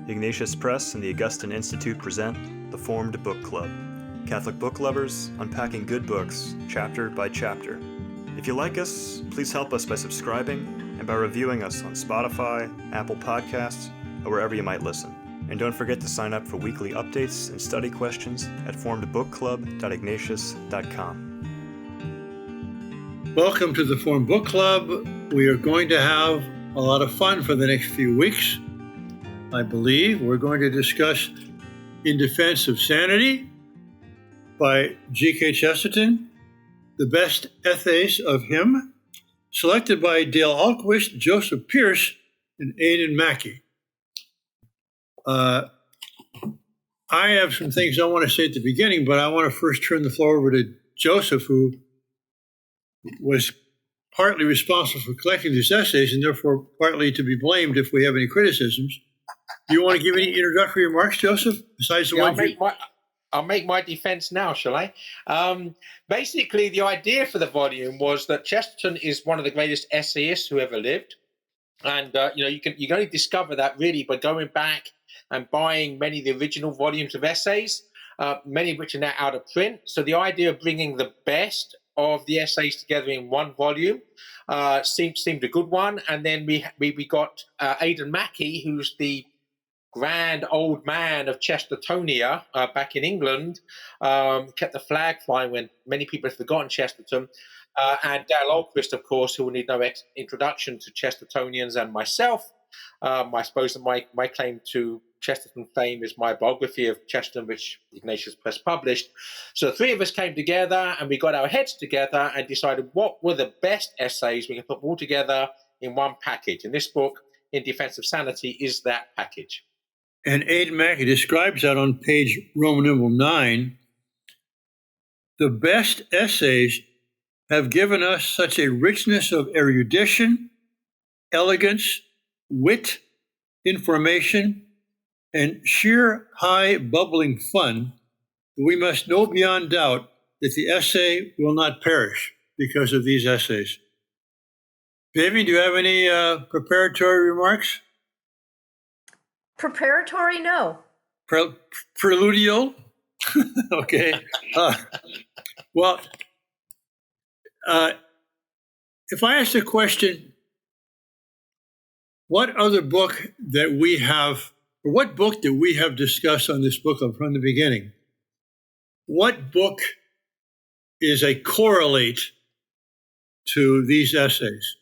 Ignatius Press and the Augustine Institute present the Formed Book Club. Catholic book lovers unpacking good books, chapter by chapter. If you like us, please help us by subscribing and by reviewing us on Spotify, Apple Podcasts, or wherever you might listen. And don't forget to sign up for weekly updates and study questions at formedbookclub.ignatius.com. Welcome to the Formed Book Club. We are going to have a lot of fun for the next few weeks. I believe we're going to discuss In Defense of Sanity by G.K. Chesterton, the best essays of him, selected by Dale Ahlquist, Joseph Pierce, and Aidan Mackey. I have some things I want to say at the beginning, but I want to first turn the floor over to Joseph, who was partly responsible for collecting these essays and therefore partly to be blamed if we have any criticisms. Do you want to give any introductory remarks, Joseph, besides the one I'll make my defense now, shall I? Basically, the idea for the volume was that Chesterton is one of the greatest essayists who ever lived. And, you can only discover that really by going back and buying many of the original volumes of essays, many of which are now out of print. So the idea of bringing the best of the essays together in one volume seemed a good one. And then we got Aidan Mackey, who's the grand old man of Chestertonia back in England, kept the flag flying when many people have forgotten Chesterton. And Dale Ahlquist, of course, who will need no introduction to Chestertonians and myself. I suppose that my claim to Chesterton fame is my biography of Chesterton, which Ignatius Press published. So the three of us came together and we got our heads together and decided what were the best essays we can put all together in one package. And this book, In Defense of Sanity, is that package. And Aidan Mackey describes that on page Roman numeral 9. The best essays have given us such a richness of erudition, elegance, wit, information, and sheer high bubbling fun that we must know beyond doubt that the essay will not perish because of these essays. Vivian, do you have any preparatory remarks? Preparatory, no. Preludial? Okay. If I ask the question, what other book that we have, or what book that we have discussed on this book from the beginning, what book is a correlate to these essays?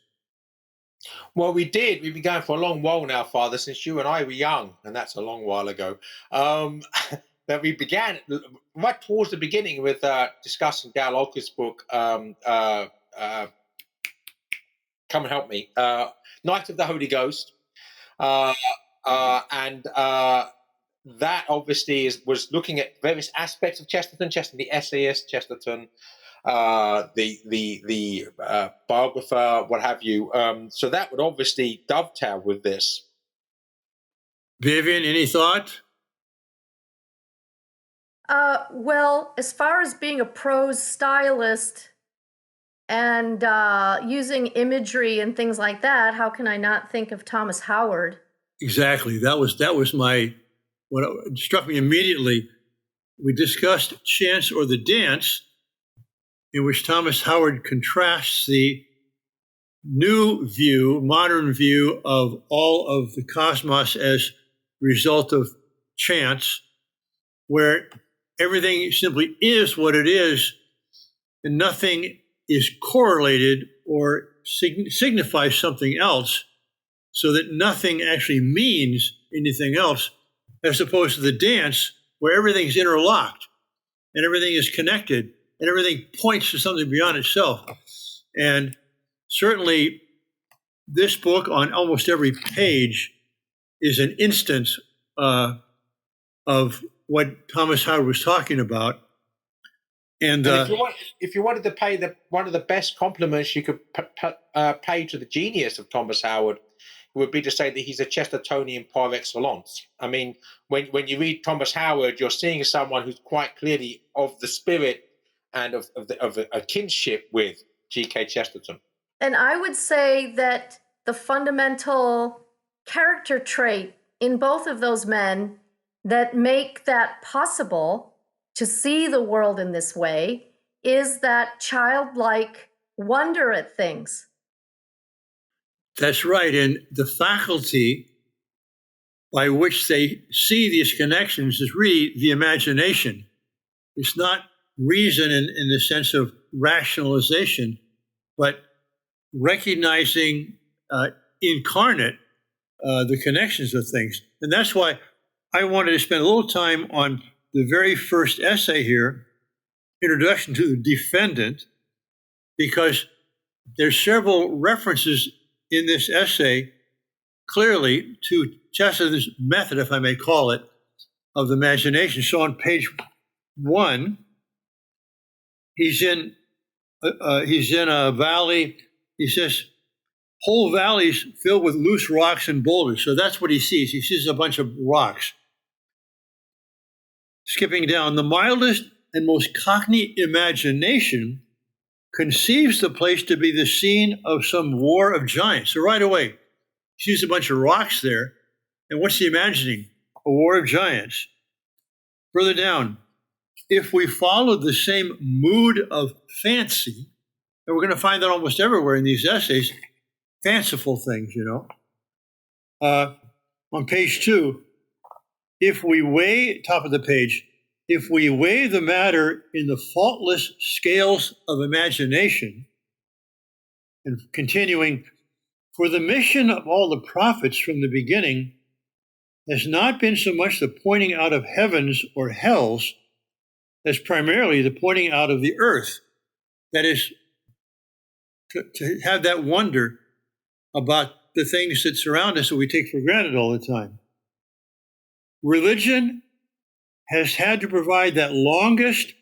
Well, we've been going for a long while now, Father, since you and I were young, and that's a long while ago. That we began right towards the beginning with discussing Dale Ahlquist's book, Come and Help Me, Night of the Holy Ghost. And that obviously was looking at various aspects of Chesterton, the essayist, Chesterton, the biographer, what have you. So that would obviously dovetail with this. Vivian, any thought? Well, as far as being a prose stylist and using imagery and things like that, how can I not think of Thomas Howard? Exactly. That was what struck me immediately. We discussed Chance or the Dance, in which Thomas Howard contrasts the modern view of all of the cosmos as a result of chance, where everything simply is what it is, and nothing is correlated or signifies something else, so that nothing actually means anything else, as opposed to the dance, where everything's interlocked and everything is connected and everything points to something beyond itself. And certainly this book on almost every page is an instance of what Thomas Howard was talking about. And if you wanted to pay one of the best compliments you could pay to the genius of Thomas Howard, would be to say that he's a Chestertonian par excellence. I mean, when you read Thomas Howard, you're seeing someone who's quite clearly of the spirit and of a kinship with G.K. Chesterton. And I would say that the fundamental character trait in both of those men that make that possible to see the world in this way is that childlike wonder at things. That's right. And the faculty by which they see these connections is really the imagination. It's not reason in the sense of rationalization, but recognizing incarnate the connections of things. And that's why I wanted to spend a little time on the very first essay here, Introduction to the Defendant, because there's several references in this essay clearly to Chesterton's method, if I may call it, of the imagination. So on page 1, he's in a valley. He says, whole valleys filled with loose rocks and boulders. So that's what he sees. He sees a bunch of rocks. Skipping down, the mildest and most cockney imagination conceives the place to be the scene of some war of giants. So right away, he sees a bunch of rocks there. And what's he imagining? A war of giants. Further down, if we followed the same mood of fancy, and we're going to find that almost everywhere in these essays, fanciful things, on page 2, if we weigh, top of the page, if we weigh the matter in the faultless scales of imagination, and continuing, for the mission of all the prophets from the beginning has not been so much the pointing out of heavens or hells as primarily the pointing out of the earth. That is, to have that wonder about the things that surround us that we take for granted all the time. Religion has had to provide that longest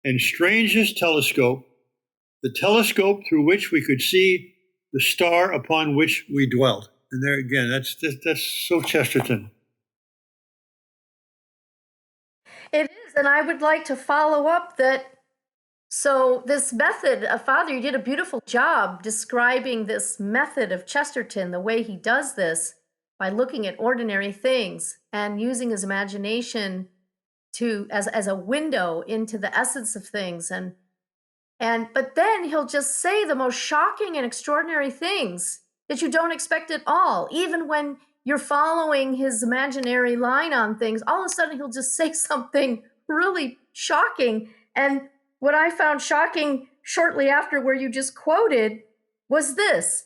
and strangest telescope, the telescope through which we could see the star upon which we dwelt. And there again, that's so Chesterton. It is, and I would like to follow up that. So this method, Father, you did a beautiful job describing this method of Chesterton, the way he does this by looking at ordinary things and using his imagination to as a window into the essence of things. But then he'll just say the most shocking and extraordinary things that you don't expect at all. Even when you're following his imaginary line on things, all of a sudden he'll just say something really shocking. And what I found shocking shortly after where you just quoted was this: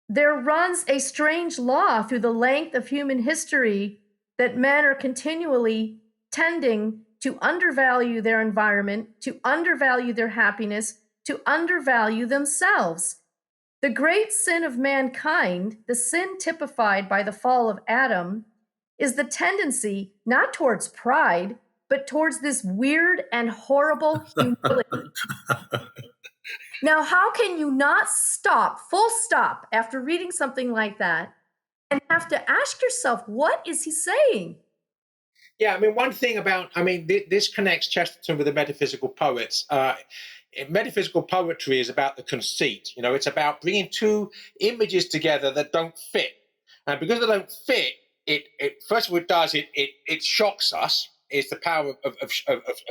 there runs a strange law through the length of human history that men are continually tending to undervalue their environment, to undervalue their happiness, to undervalue themselves. The great sin of mankind, the sin typified by the fall of Adam, is the tendency not towards pride, but towards this weird and horrible humility. Now, how can you not stop, full stop, after reading something like that and have to ask yourself, what is he saying? Yeah, I mean, one thing about, this connects Chesterton with the metaphysical poets. Metaphysical poetry is about the conceit. It's about bringing two images together that don't fit. And because they don't fit, it first of all, it shocks us. It's the power of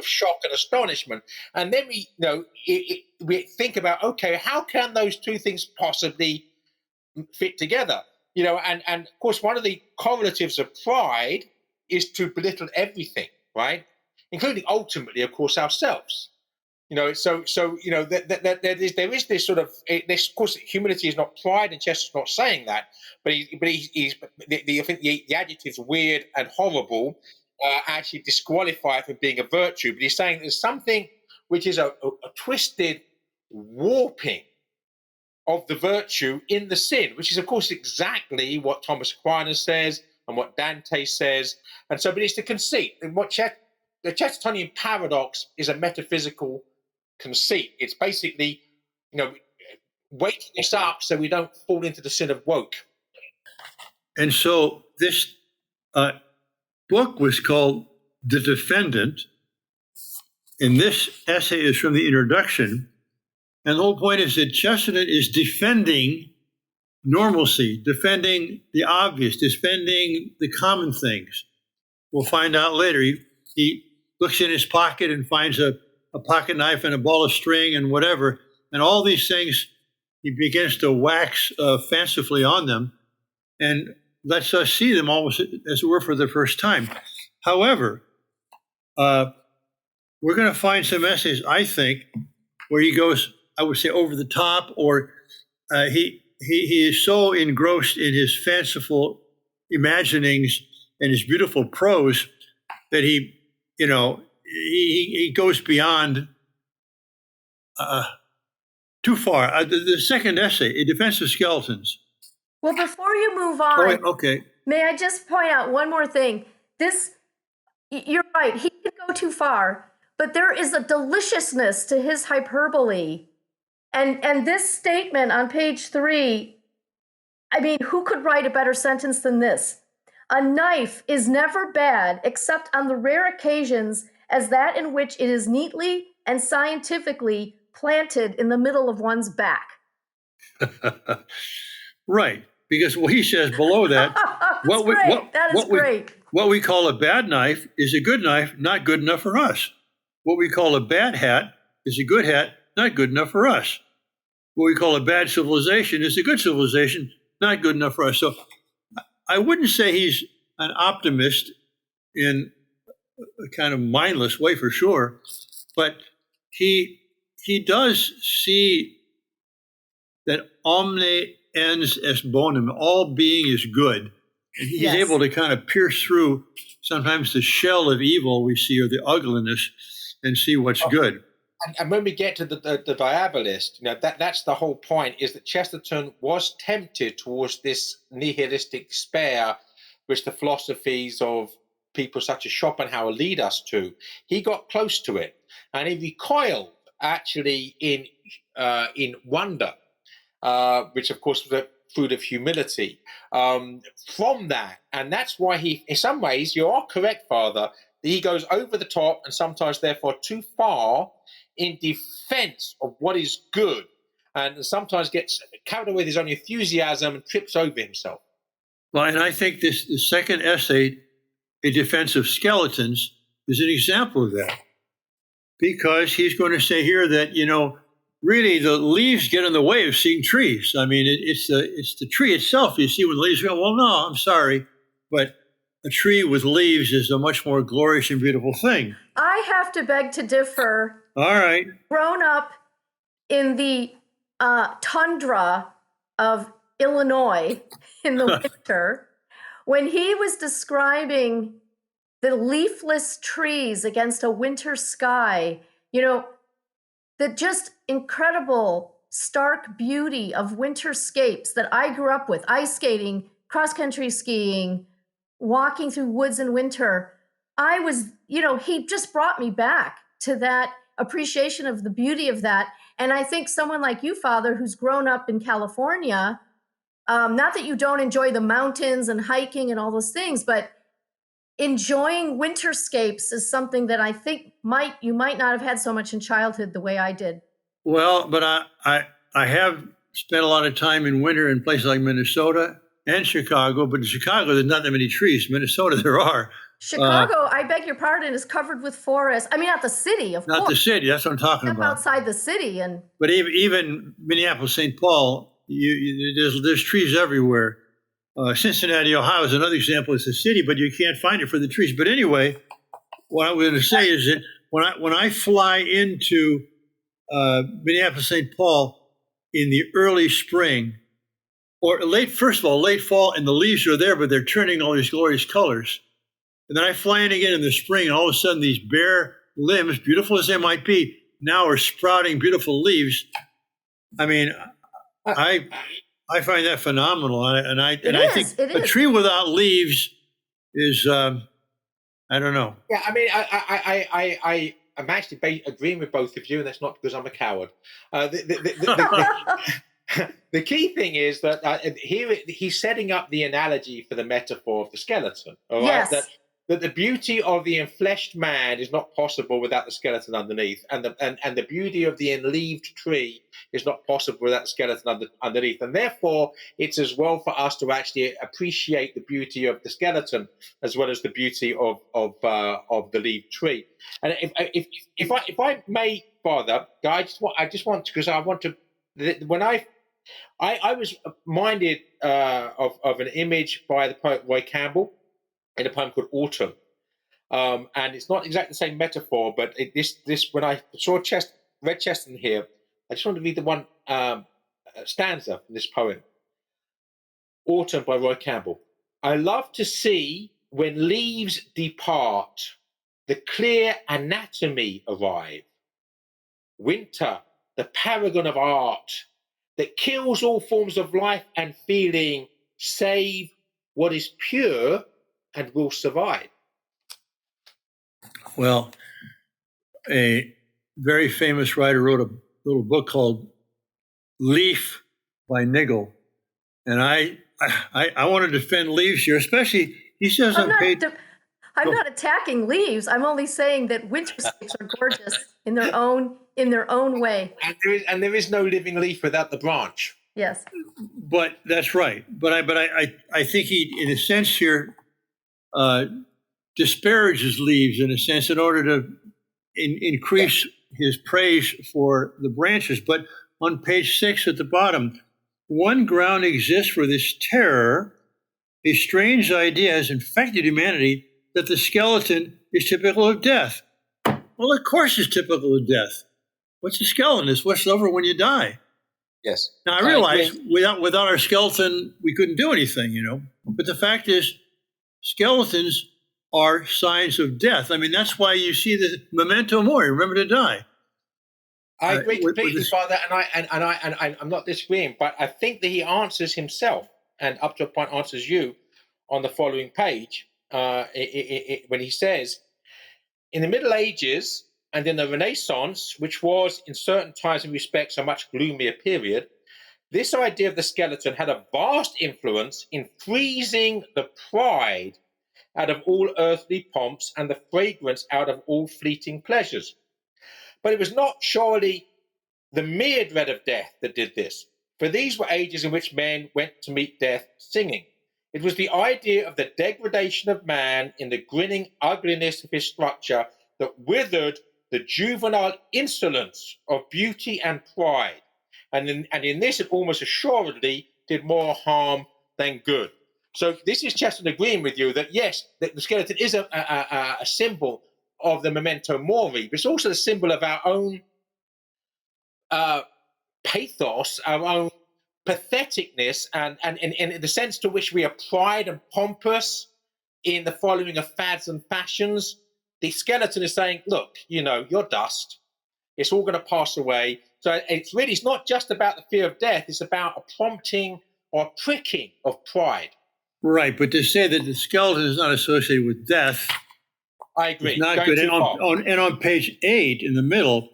shock and astonishment. And then we think about, okay, how can those two things possibly fit together? And of course, one of the correlatives of pride is to belittle everything, right? Including ultimately, of course, ourselves. There is this sort of this. Of course, humility is not pride, and Chesterton's not saying that. But I think the adjectives weird and horrible actually disqualify it from being a virtue. But he's saying there's something which is a twisted warping of the virtue in the sin, which is, of course, exactly what Thomas Aquinas says and what Dante says. And so, but it's the conceit. And what the Chestertonian paradox is a metaphysical conceit. It's basically, waking us up so we don't fall into the sin of woke. And so this book was called The Defendant. And this essay is from the introduction. And the whole point is that Chesterton is defending normalcy, defending the obvious, defending the common things. We'll find out later. He looks in his pocket and finds a pocket knife and a ball of string and whatever. And all these things, he begins to wax fancifully on them and lets us see them almost as it were for the first time. However, we're going to find some essays, I think, where he goes, I would say, over the top, or he is so engrossed in his fanciful imaginings and his beautiful prose that he goes beyond too far. The second essay, In Defense of Skeletons. Well, before you move on, okay. May I just point out one more thing? You're right, he could go too far, but there is a deliciousness to his hyperbole. And this statement on page 3, I mean, who could write a better sentence than this? A knife is never bad except on the rare occasions as that in which it is neatly and scientifically planted in the middle of one's back. Right, because he says below that, what we call a bad knife is a good knife, not good enough for us. What we call a bad hat is a good hat, not good enough for us. What we call a bad civilization is a good civilization, not good enough for us. So I wouldn't say he's an optimist in a kind of mindless way for sure, but he does see that omne ens est bonum, all being is good. And he's able to kind of pierce through sometimes the shell of evil we see, or the ugliness, and see what's good. And when we get to the diabolist, that's the whole point, is that Chesterton was tempted towards this nihilistic despair, which the philosophies of people such as Schopenhauer lead us to. He got close to it, and he recoiled actually in wonder, which of course was a fruit of humility from that. And that's why he, in some ways, you are correct, Father, that he goes over the top and sometimes therefore too far in defense of what is good, and sometimes gets carried away with his own enthusiasm and trips over himself. Well, and I think the second essay, In Defense of Skeletons, is an example of that. Because he's going to say here that, really the leaves get in the way of seeing trees. I mean, it's the tree itself you see when the leaves go, well, no, I'm sorry, but a tree with leaves is a much more glorious and beautiful thing. I have to beg to differ. All right. Grown up in the tundra of Illinois in the winter, when he was describing the leafless trees against a winter sky, the just incredible, stark beauty of winterscapes that I grew up with, ice skating, cross-country skiing, walking through woods in winter. I was, he just brought me back to that appreciation of the beauty of that. And I think someone like you, Father, who's grown up in California, not that you don't enjoy the mountains and hiking and all those things, but enjoying winterscapes is something that I think you might not have had so much in childhood the way I did. Well, but I have spent a lot of time in winter in places like Minnesota and Chicago, but in Chicago, there's not that many trees. Minnesota, there are. Chicago, I beg your pardon, is covered with forests. I mean, not the city, of course. Not the city, that's what I'm talking about. Outside the city. But even Minneapolis, St. Paul, there's trees everywhere. Cincinnati, Ohio is another example. It's a city, but you can't find it for the trees. But anyway, what I'm going to say is that when I fly into Minneapolis, St. Paul in the early spring, or late fall, and the leaves are there, but they're turning all these glorious colors. And then I fly in again in the spring, and all of a sudden these bare limbs, beautiful as they might be, now are sprouting beautiful leaves. I mean, I find that phenomenal, and I think a tree without leaves is I don't know. Yeah, I mean, I'm actually agreeing with both of you, and that's not because I'm a coward. The key thing is that here he's setting up the analogy for the metaphor of the skeleton. All right, yes. that the beauty of the enfleshed man is not possible without the skeleton underneath, and the beauty of the enleaved tree is not possible without the skeleton underneath. And therefore, it's as well for us to actually appreciate the beauty of the skeleton as well as the beauty of the leaved tree. And if I may, Father, I just want to, because I want to, when I was reminded of an image by the poet Roy Campbell in a poem called Autumn. And it's not exactly the same metaphor, but this when I saw read Chesterton here, I just wanted to read the one stanza from this poem. Autumn by Roy Campbell. I love to see when leaves depart, the clear anatomy arrive. Winter, the paragon of art, that kills all forms of life and feeling, save what is pure and will survive. Well, a very famous writer wrote a little book called Leaf by Niggle. And I want to defend Leaves here, especially, he says on page... I'm not attacking Leaves. I'm only saying that Winterscapes are gorgeous in their own way. And there is no living leaf without the branch. Yes. But that's right. But I think he, in a sense here, disparages Leaves in a sense in order to increase his praise for the branches. But on page 6 at the bottom, one ground exists for this terror. A strange idea has infected humanity that the skeleton is typical of death. Well, of course it's typical of death. What's a skeleton? It's what's over when you die. Yes. Now, I realize without our skeleton, we couldn't do anything, you know. But the fact is, skeletons are signs of death. I mean, that's why you see the memento mori, remember to die. I agree completely, Father, and I'm not disagreeing, but I think that he answers himself, and up to a point answers you, on the following page, when he says, in the Middle Ages and in the Renaissance, which was in certain times and respects a much gloomier period, this idea of the skeleton had a vast influence in freezing the pride out of all earthly pomps and the fragrance out of all fleeting pleasures. But it was not surely the mere dread of death that did this, for these were ages in which men went to meet death singing. It was the idea of the degradation of man in the grinning ugliness of his structure that withered the juvenile insolence of beauty and pride. And in this, it almost assuredly did more harm than good. So this is Chesterton agreeing with you that, yes, that the skeleton is a symbol of the memento mori, but it's also the symbol of our own pathos, our own patheticness, and in the sense to which we are pride and pompous in the following of fads and fashions. The skeleton is saying, look, you know, you're dust. It's all going to pass away. So it's not just about the fear of death. It's about a prompting or a pricking of pride. Right, but to say that the skeleton is not associated with death, I agree. is not good. And on page 8 in the middle,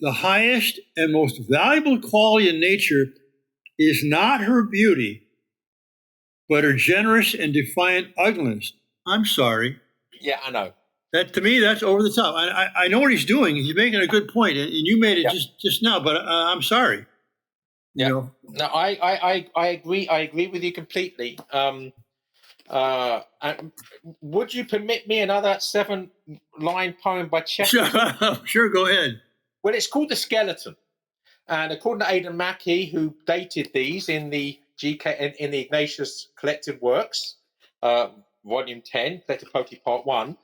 the highest and most valuable quality in nature is not her beauty, but her generous and defiant ugliness. I'm sorry. Yeah, I know. That, to me, that's over the top. I know what he's doing. He's making a good point, and you made it just now. But I'm sorry. Yeah. You know? No, I agree. I agree with you completely. Would you permit me another 7-line poem by Chesterton? Sure, go ahead. Well, it's called The Skeleton, and according to Aidan Mackey, who dated these in the in the Ignatius Collected Works, Volume 10, Collected Poetry Part 1.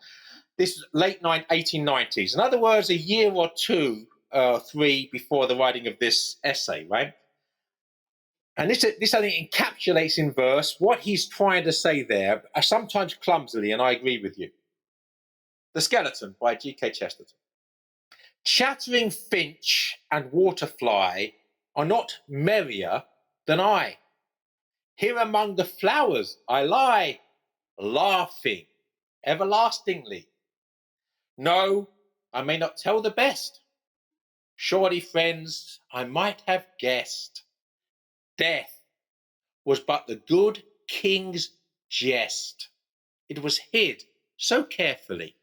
This is late 1890s. In other words, a year or two, 3 before the writing of this essay, right? And this I think encapsulates in verse what he's trying to say there, sometimes clumsily, and I agree with you. The Skeleton by G.K. Chesterton. Chattering finch and waterfly are not merrier than I. Here among the flowers I lie, laughing everlastingly. No, I may not tell the best. Surely, friends, I might have guessed. Death was but the good king's jest. It was hid so carefully.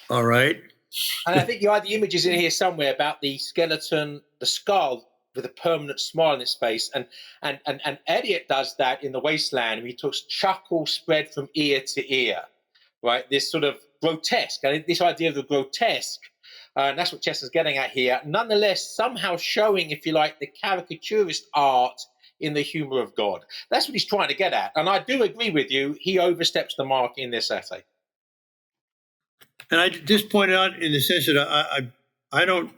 All right. And I think you had the images in here somewhere about the skeleton, the skull with a permanent smile on its face. And Eliot does that in The Wasteland. He talks chuckle spread from ear to ear, right? This sort of grotesque, and this idea of the grotesque, and that's what Chesterton's getting at here. Nonetheless, somehow showing, if you like, the caricaturist art in the humor of God. That's what he's trying to get at. And I do agree with you. He oversteps the mark in this essay. And I just pointed out in the sense that I don't,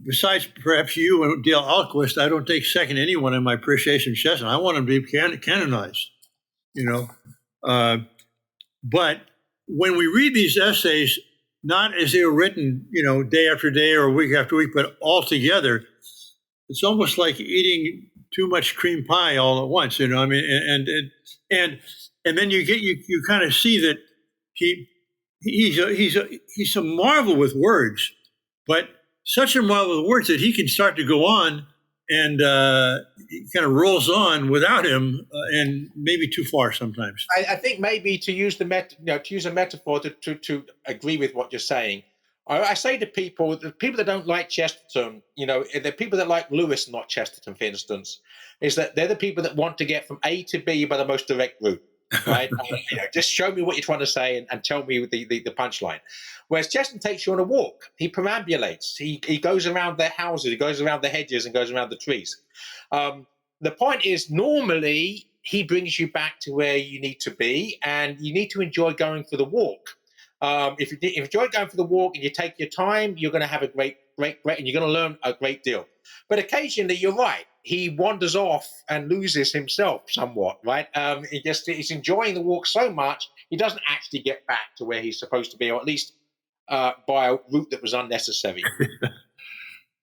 besides perhaps you and Dale Alquist, I don't take second to anyone in my appreciation of Chesterton. I want him to be canonized, you know. But when we read these essays, not as they were written, you know, day after day or week after week, but all together, it's almost like eating too much cream pie all at once, you know. I mean, and then you kind of see that he's a marvel with words, but such a marvel with words that he can start to go on and he kind of rolls on without him, and maybe too far sometimes. I think maybe to use a metaphor to agree with what you're saying, I say to people, the people that don't like Chesterton, you know, the people that like Lewis, not Chesterton, for instance, is that they're the people that want to get from A to B by the most direct route. Right? You know, just show me what you're trying to say and tell me the punchline. Whereas Chesterton takes you on a walk. He perambulates. He goes around their houses. He goes around the hedges and goes around the trees. The point is, normally, he brings you back to where you need to be, and you need to enjoy going for the walk. If you enjoy going for the walk and you take your time, you're going to have a great, and you're going to learn a great deal. But occasionally, you're right. He wanders off and loses himself somewhat, right? He's enjoying the walk so much, he doesn't actually get back to where he's supposed to be, or at least by a route that was unnecessary.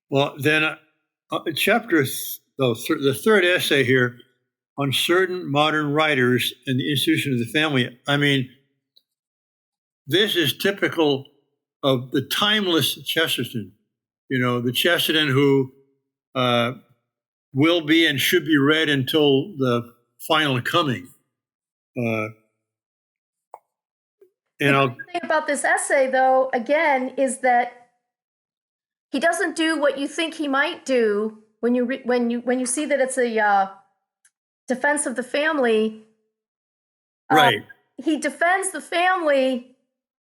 Well, then the third essay here on certain modern writers and the institution of the family. I mean, this is typical of the timeless Chesterton, you know, the Chesterton who will be and should be read until the final coming. The thing about this essay, though, again, is that he doesn't do what you think he might do when you see that it's a defense of the family. Right. He defends the family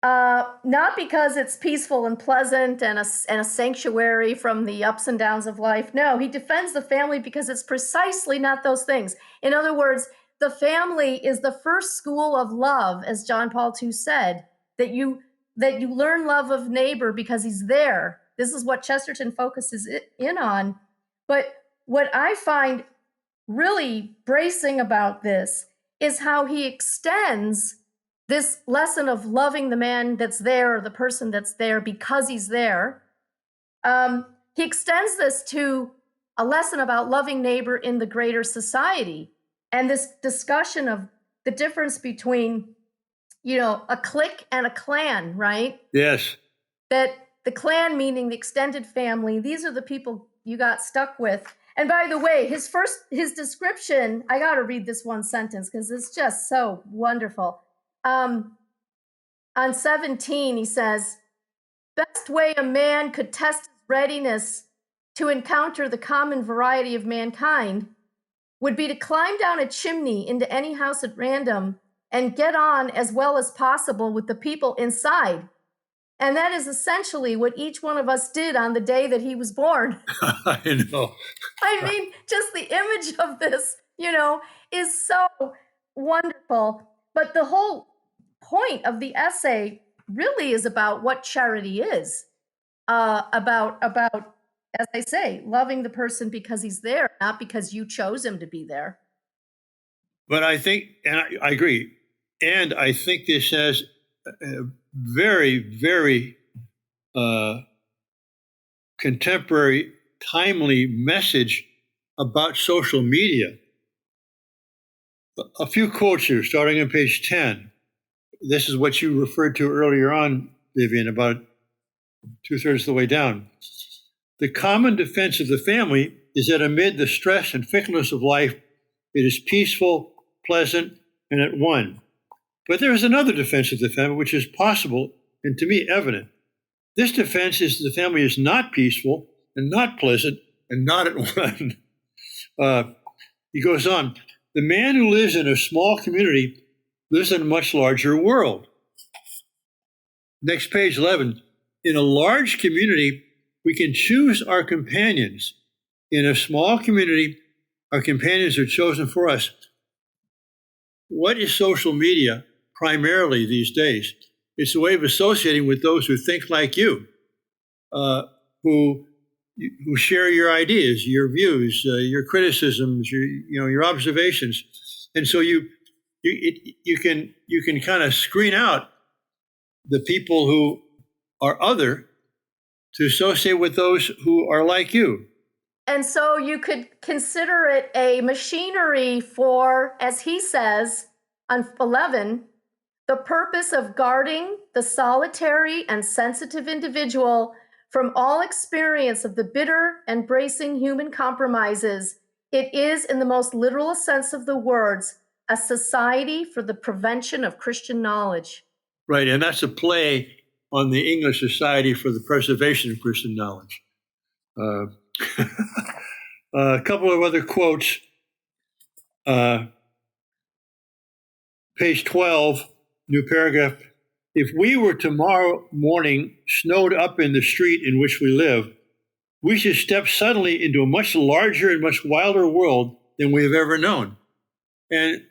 not because it's peaceful and pleasant and a sanctuary from the ups and downs of life. No, he defends the family because it's precisely not those things. In other words, the family is the first school of love, as John Paul II said, that you learn love of neighbor because he's there. This is what Chesterton focuses in on. But what I find really bracing about this is how he extends this lesson of loving the man that's there or the person that's there because he's there. He extends this to a lesson about loving neighbor in the greater society, and this discussion of the difference between, you know, a clique and a clan, right? Yes. That the clan, meaning the extended family, these are the people you got stuck with. And by the way, his description, I got to read this one sentence because it's just so wonderful. On 17, he says, best way a man could test his readiness to encounter the common variety of mankind would be to climb down a chimney into any house at random and get on as well as possible with the people inside. And that is essentially what each one of us did on the day that he was born. I know. I mean, just the image of this, you know, is so wonderful. But the whole point of the essay really is about what charity is, about, as I say, loving the person because he's there, not because you chose him to be there. But I think, and I agree, and I think this has a very, very contemporary, timely message about social media. A few quotes here, starting on page 10. This is what you referred to earlier on, Vivian, about 2/3 of the way down. The common defense of the family is that amid the stress and fickleness of life, It is peaceful, pleasant, and at one. But there is another defense of the family which is possible and to me evident. This defense is the family is not peaceful and not pleasant and not at one. He goes on, the man who lives in a small community lives in a much larger world. Next page, 11. In a large community, we can choose our companions. In a small community, our companions are chosen for us. What is social media primarily these days? It's a way of associating with those who think like you, who share your ideas, your views, your criticisms, your observations, and so you can kind of screen out the people who are other to associate with those who are like you. And so you could consider it a machinery for, as he says on 11, the purpose of guarding the solitary and sensitive individual from all experience of the bitter and bracing human compromises. It is, in the most literal sense of the words, a society for the prevention of Christian knowledge. Right, and that's a play on the English Society for the Preservation of Christian Knowledge. A couple of other quotes. Page 12, new paragraph. If we were tomorrow morning snowed up in the street in which we live, we should step suddenly into a much larger and much wilder world than we have ever known. And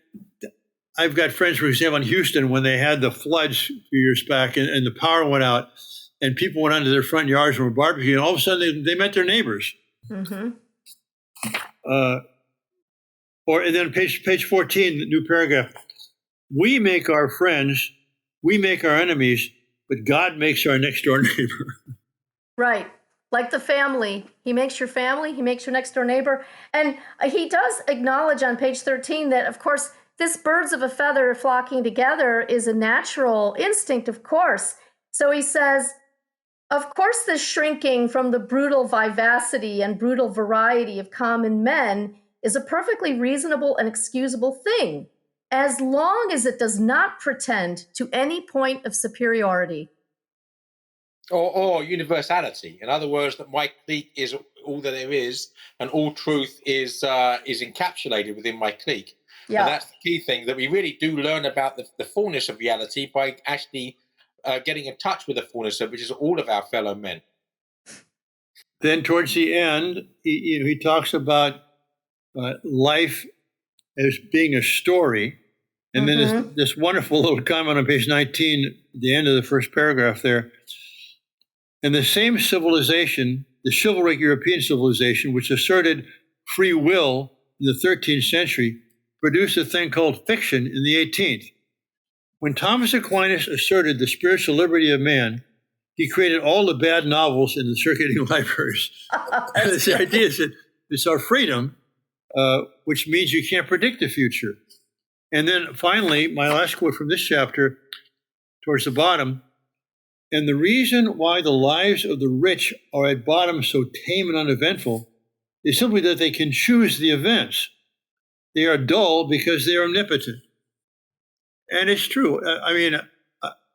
I've got friends, for example, in Houston, when they had the floods a few years back and the power went out and people went onto their front yards and were barbecuing, and all of a sudden they met their neighbors. Mm-hmm. And then page 14, the new paragraph. We make our friends, we make our enemies, but God makes our next door neighbor. Right. Like the family. He makes your family, he makes your next door neighbor. And he does acknowledge on page 13 that, of course, this birds of a feather flocking together is a natural instinct, of course. So he says, of course, this shrinking from the brutal vivacity and brutal variety of common men is a perfectly reasonable and excusable thing, as long as it does not pretend to any point of superiority. Or universality. In other words, that my clique is all that there is, and all truth is encapsulated within my clique. Yeah. And that's the key thing, that we really do learn about the fullness of reality by actually getting in touch with the fullness of which is all of our fellow men. Then towards the end, he talks about life as being a story. And then there's this wonderful little comment on page 19, the end of the first paragraph there. And the same civilization, the chivalric European civilization, which asserted free will in the 13th century, produced a thing called fiction in the 18th. When Thomas Aquinas asserted the spiritual liberty of man, he created all the bad novels in the circulating libraries. The idea is that it's our freedom, which means you can't predict the future. And then finally, my last quote from this chapter, towards the bottom, and the reason why the lives of the rich are at bottom so tame and uneventful is simply that they can choose the events. They are dull because they are omnipotent. And it's true. I mean,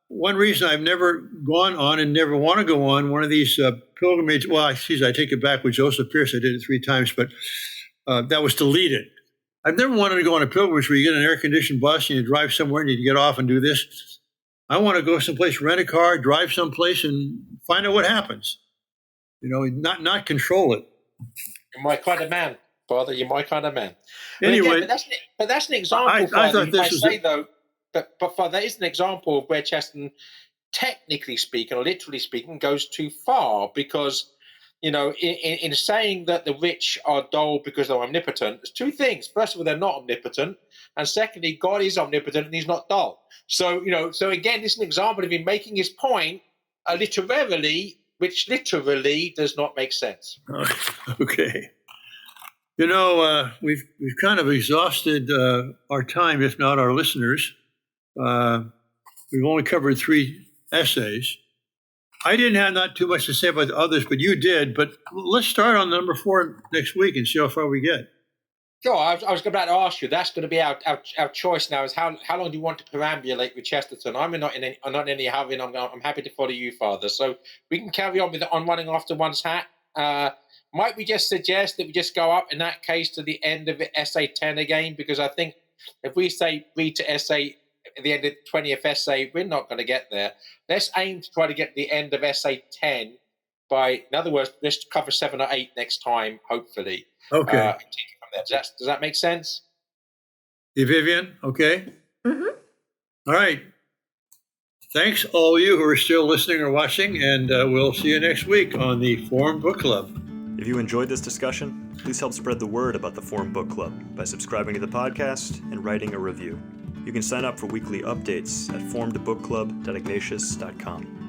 one reason I've never gone on and never want to go on one of these pilgrimages, well, I take it back with Joseph Pierce. I did it 3 times, but that was to lead it. I've never wanted to go on a pilgrimage where you get an air-conditioned bus and you drive somewhere and you get off and do this. I want to go someplace, rent a car, drive someplace, and find out what happens. Not control it. You're my kind of man, Father. You're my kind of man. Anyway, but that's an example. I thought this was But Father, that is an example of where Chesterton, technically speaking, or literally speaking, goes too far, because in saying that the rich are dull because they're omnipotent, there's 2 things. First of all, they're not omnipotent, and secondly, God is omnipotent and he's not dull. So again, this is an example of him making his point literarily, which literally does not make sense. Okay. We've kind of exhausted our time, if not our listeners. We've only covered 3 essays. I didn't have not too much to say about the others, but you did. But let's start on number 4 next week and see how far we get. Sure, I was about to ask you. That's going to be our choice now. Is how long do you want to perambulate with Chesterton? I'm not in any hurry, and I'm happy to follow you, Father. So we can carry on with on running after one's hat. Might we just suggest that we just go up in that case to the end of essay 10 again? Because I think if we say read to essay at the end of the 20th essay, we're not going to get there. Let's aim to try to get to the end of essay 10 by, in other words, let's cover 7 or 8 next time, hopefully. Okay. Does that make sense? Hey, Vivian, okay? Mm-hmm. All right. Thanks, all you who are still listening or watching, and we'll see you next week on the Forum Book Club. If you enjoyed this discussion, please help spread the word about the Forum Book Club by subscribing to the podcast and writing a review. You can sign up for weekly updates at forumbookclub.ignatius.com.